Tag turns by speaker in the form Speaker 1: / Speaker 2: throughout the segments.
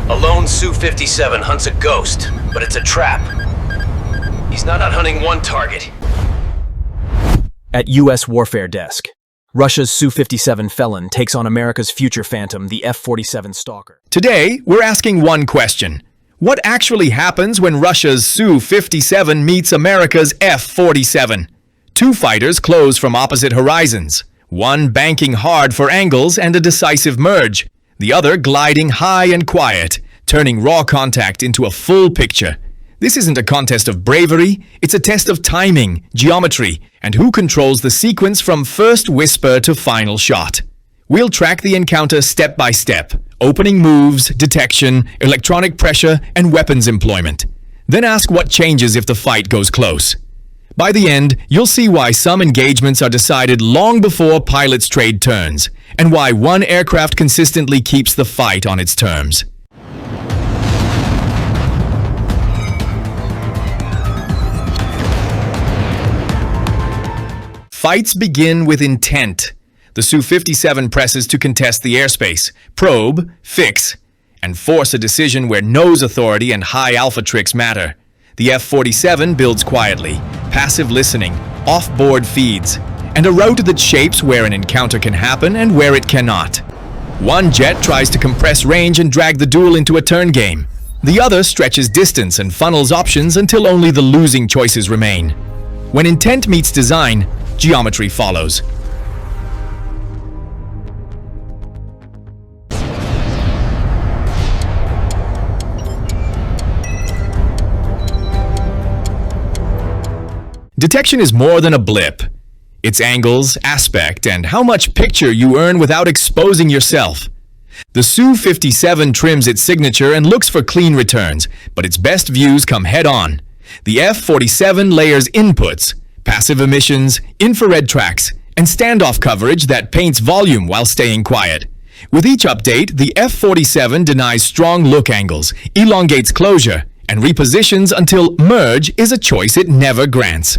Speaker 1: A lone Su-57 hunts a ghost, but it's a trap. He's not out hunting one target.
Speaker 2: At U.S. Warfare Desk, Russia's Su-57 Felon takes on America's future phantom, the F-47 Stalker.
Speaker 3: Today, we're asking one question. What actually happens when Russia's Su-57 meets America's F-47? Two fighters close from opposite horizons, one banking hard for angles and a decisive merge, the other gliding high and quiet, turning raw contact into a full picture. This isn't a contest of bravery, it's a test of timing, geometry, and who controls the sequence from first whisper to final shot. We'll track the encounter step by step, opening moves, detection, electronic pressure, and weapons employment. Then ask what changes if the fight goes close. By the end, you'll see why some engagements are decided long before pilots trade turns, and why one aircraft consistently keeps the fight on its terms. Fights begin with intent. The Su-57 presses to contest the airspace, probe, fix, and force a decision where nose authority and high alpha tricks matter. The F-47 builds quietly, passive listening, off-board feeds, and a route that shapes where an encounter can happen and where it cannot. One jet tries to compress range and drag the duel into a turn game. The other stretches distance and funnels options until only the losing choices remain. When intent meets design, geometry follows. Detection is more than a blip. It's angles, aspect, and how much picture you earn without exposing yourself. The Su-57 trims its signature and looks for clean returns, but its best views come head-on. The F-47 layers inputs, passive emissions, infrared tracks, and standoff coverage that paints volume while staying quiet. With each update, the F-47 denies strong look angles, elongates closure, and repositions until merge is a choice it never grants.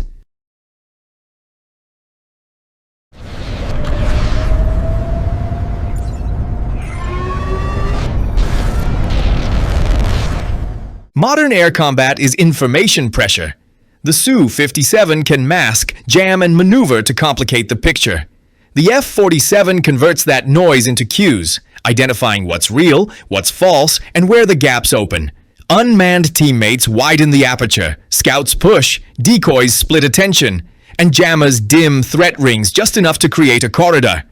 Speaker 3: Modern air combat is information pressure. The Su-57 can mask, jam, and maneuver to complicate the picture. The F-47 converts that noise into cues, identifying what's real, what's false, and where the gaps open. Unmanned teammates widen the aperture, scouts push, decoys split attention, and jammers dim threat rings just enough to create a corridor.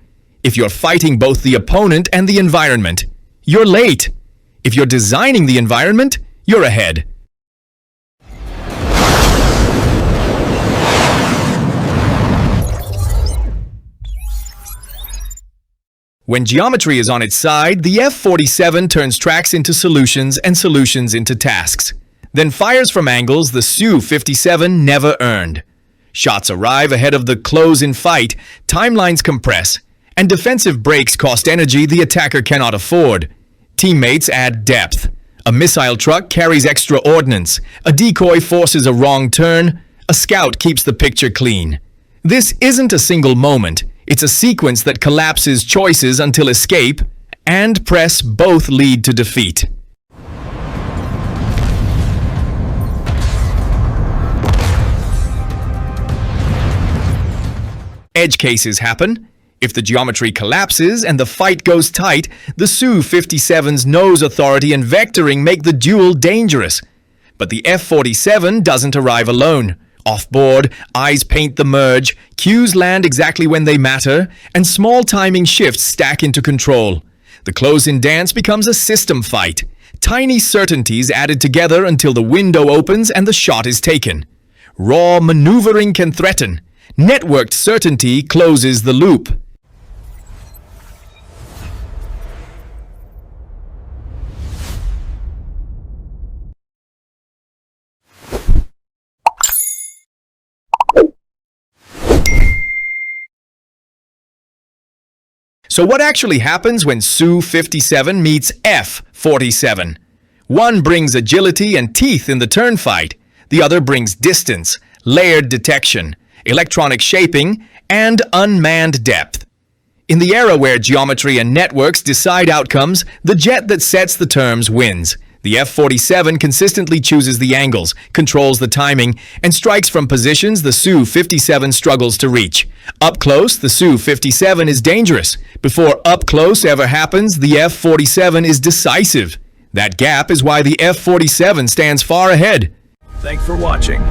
Speaker 3: If you're fighting both the opponent and the environment, you're late. If you're designing the environment, you're ahead. When geometry is on its side, the F-47 turns tracks into solutions and solutions into tasks. Then fires from angles the Su-57 never earned. Shots arrive ahead of the close-in fight, timelines compress, and defensive breaks cost energy the attacker cannot afford. Teammates add depth. A missile truck carries extra ordnance, a decoy forces a wrong turn, a scout keeps the picture clean. This isn't a single moment, it's a sequence that collapses choices until escape and press both lead to defeat. Edge cases happen. If the geometry collapses and the fight goes tight, the Su-57's nose authority and vectoring make the duel dangerous. But the F-47 doesn't arrive alone. Off-board, eyes paint the merge, cues land exactly when they matter, and small timing shifts stack into control. The close-in dance becomes a system fight. Tiny certainties added together until the window opens and the shot is taken. Raw maneuvering can threaten. Networked certainty closes the loop. So what actually happens when Su-57 meets F-47? One brings agility and teeth in the turn fight. The other brings distance, layered detection, electronic shaping, and unmanned depth. In the era where geometry and networks decide outcomes, the jet that sets the terms wins. The F-47 consistently chooses the angles, controls the timing, and strikes from positions the Su-57 struggles to reach. Up close, the Su-57 is dangerous. Before up close ever happens, the F-47 is decisive. That gap is why the F-47 stands far ahead.
Speaker 4: Thanks for watching.